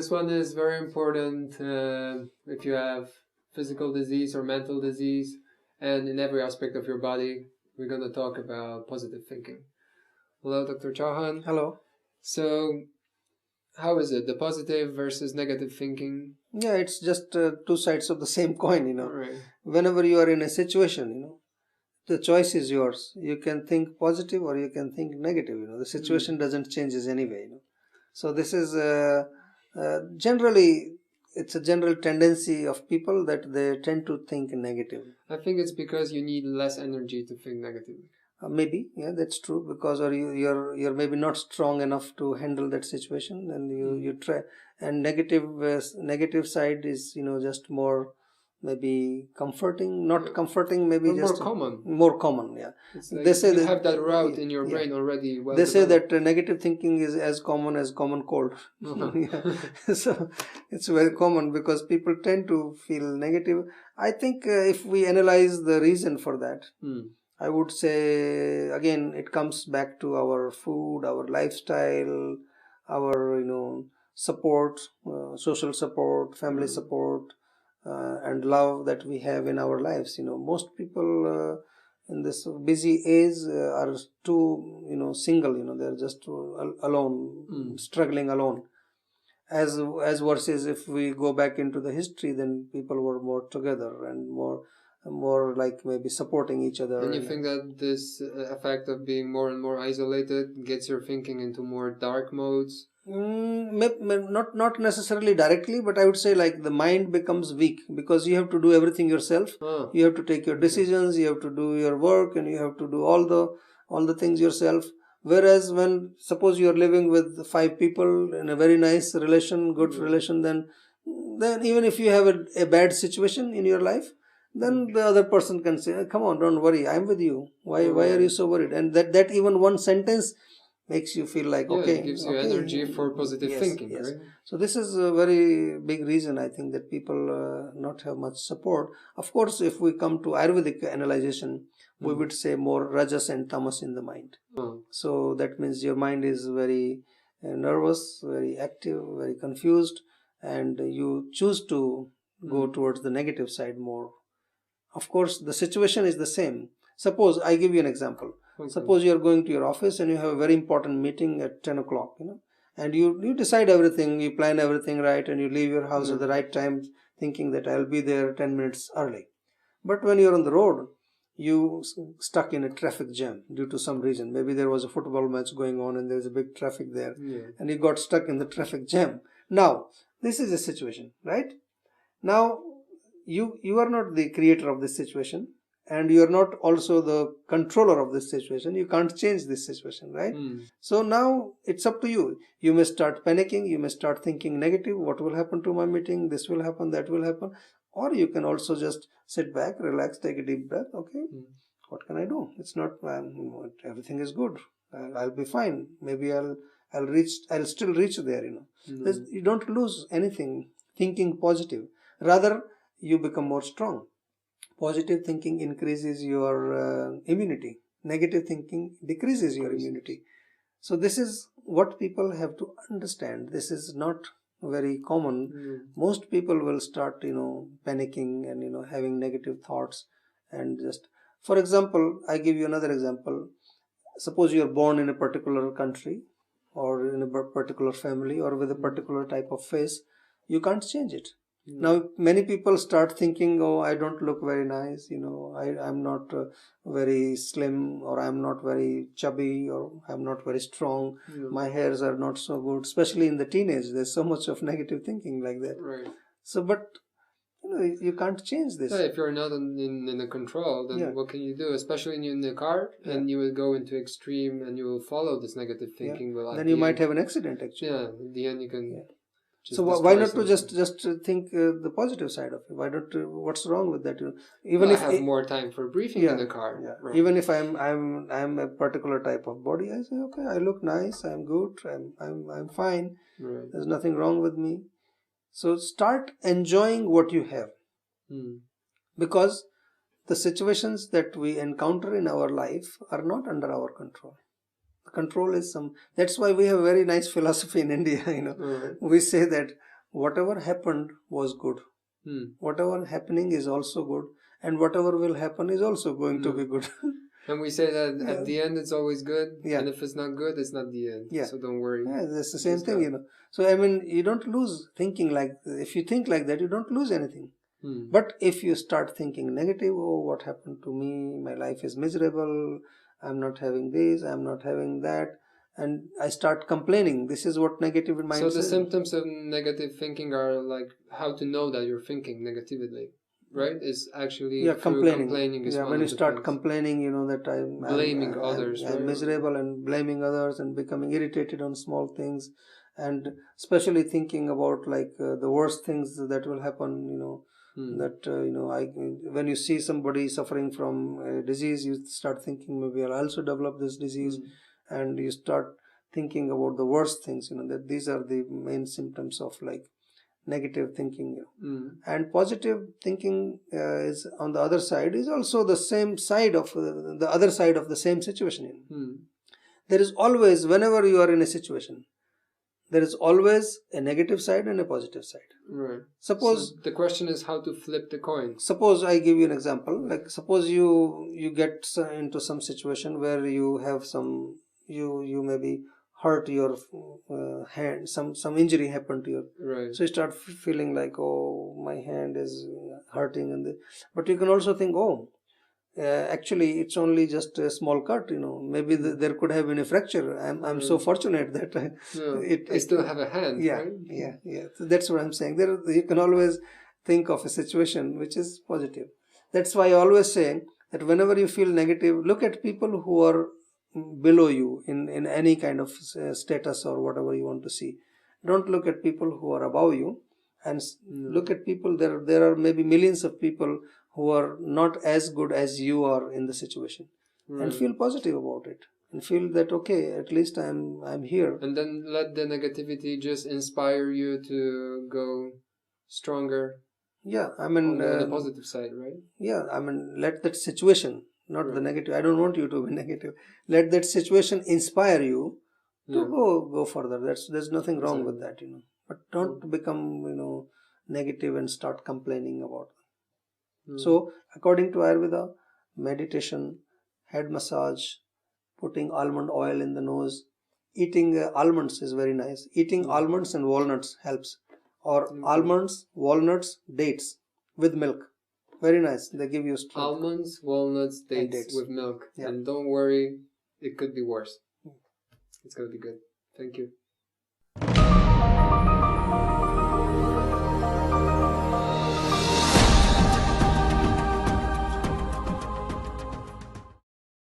this one is very important if you have physical disease or mental disease, and in every aspect of your body. We're going to talk about positive thinking. Hello, Dr. Chauhan. Hello. So, how is it? The positive versus negative thinking? Yeah, it's just two sides of the same coin, Right. Whenever you are in a situation, the choice is yours. You can think positive or you can think negative, The situation doesn't change anyway, So this is generally, it's a general tendency of people that they tend to think negative. I think it's because you need less energy to think negatively. Maybe, yeah, that's true, because or you're maybe not strong enough to handle that situation, and you try. And negative side is just more maybe comforting, not comforting, maybe just more common. Yeah, like they say you have that route in your brain already. They say that negative thinking is as common as common cold. So it's very common because people tend to feel negative. I think if we analyze the reason for that. I would say, again, it comes back to our food, our lifestyle, our, support, social support, family support, and love that we have in our lives. Most people in this busy age are too, single, they're just alone, struggling alone. As versus if we go back into the history, then people were more together and more like maybe supporting each other. And you think that this effect of being more and more isolated gets your thinking into more dark modes? Not necessarily directly, but I would say like the mind becomes weak because you have to do everything yourself. You have to take your decisions, you have to do your work, and you have to do all the things yourself. Whereas when suppose you are living with 5 people in a very nice relation, good relation, then even if you have a bad situation in your life, then the other person can say, come on, don't worry, I'm with you. Why are you so worried? And that even one sentence makes you feel like, okay. It gives you energy for positive thinking, right? So this is a very big reason, I think, that people not have much support. Of course, if we come to Ayurvedic analyzation, we would say more rajas and tamas in the mind. So that means your mind is very nervous, very active, very confused, and you choose to go towards the negative side more. Of course, the situation is the same. Suppose, I give you an example. Okay. Suppose you are going to your office and you have a very important meeting at 10 o'clock, and you decide everything, you plan everything right, and you leave your house at the right time thinking that I'll be there 10 minutes early. But when you're on the road, you stuck in a traffic jam due to some reason. Maybe there was a football match going on and there's a big traffic there, and you got stuck in the traffic jam. Now, this is a situation, right? Now, you are not the creator of this situation, and you are not also the controller of this situation. You can't change this situation, right? So now it's up to you. You may start panicking, you may start thinking negative, what will happen to my meeting, this will happen, that will happen. Or you can also just sit back, relax, take a deep breath. Okay, what can I do? It's not, everything is good, I'll be fine. Maybe I'll still reach there, You don't lose anything thinking positive. Rather, you become more strong. Positive thinking increases your immunity. Negative thinking decreases your immunity. So this is what people have to understand. This is not very common. Most people will start, panicking and, having negative thoughts. And just, for example, I give you another example. Suppose you are born in a particular country or in a particular family or with a particular type of face. You can't change it. Now, many people start thinking, oh, I don't look very nice, I'm not very slim, or I'm not very chubby, or I'm not very strong. My hairs are not so good, especially in the teenage. There's so much of negative thinking like that. Right. So, but, you can't change this. Yeah, if you're not in the control, then what can you do? Especially when you're in the car and you will go into extreme and you will follow this negative thinking. Well, then you might have an accident, actually. Yeah, at the end you can... So why not to just think the positive side of it? Why not? What's wrong with that? Even if I have more time for breathing in the car. Yeah. Right. Even if I'm a particular type of body, I say, okay, I look nice, I'm good, I'm fine. Right. There's nothing wrong with me. So start enjoying what you have, because the situations that we encounter in our life are not under our control. Control is that's why we have very nice philosophy in India. We say that whatever happened was good. Whatever happening is also good, and whatever will happen is also going to be good. And we say that at the end it's always good, Yeah. and if it's not good, it's not the end. Yeah. So don't worry. Yeah, that's the same thing, So I mean, you don't lose thinking like. If you think like that, you don't lose anything. But if you start thinking negative, oh, what happened to me? My life is miserable. I'm not having this. I'm not having that. And I start complaining. This is what negative mind So says. the symptoms of negative thinking are like how to know that you're thinking negatively, right? Is actually complaining is one when of you the start things. Complaining, that Blaming others, I'm right? miserable and blaming others and becoming irritated on small things, and especially thinking about like the worst things that will happen. That when you see somebody suffering from a disease, you start thinking maybe I'll also develop this disease, and you start thinking about the worst things. That these are the main symptoms of like negative thinking. And positive thinking is on the other side, is also the same side of the other side of the same situation. There is always, whenever you are in a situation, there is always a negative side and a positive side. Right. Suppose the question is how to flip the coin. Suppose I give you an example. Like suppose you get into some situation where you have you maybe hurt your hand, some injury happened to you. Right. So you start feeling like, oh, my hand is hurting, but you can also think, oh, actually it's only just a small cut. Maybe there could have been a fracture. I'm so fortunate that I still have a hand. Yeah, right? yeah. So that's what I'm saying. There you can always think of a situation which is positive. That's why I always say that whenever you feel negative, look at people who are below you in any kind of status or whatever you want to see. Don't look at people who are above you, and look at people. There are maybe millions of people who are not as good as you are in the situation, and feel positive about it, and feel that okay, at least I'm here. And then let the negativity just inspire you to go stronger. Yeah, I mean on the positive side, right? Yeah, I mean, let that situation, not the negative. I don't want you to be negative. Let that situation inspire you to go further. There's nothing wrong with that, But don't become negative and start complaining about it. So according to Ayurveda, meditation, head massage, putting almond oil in the nose, eating almonds is very nice. Eating almonds and walnuts helps, or almonds, walnuts, dates with milk. Very nice. They give you strength. Almonds, walnuts, dates with milk. Yeah. And don't worry, it could be worse. It's going to be good. Thank you.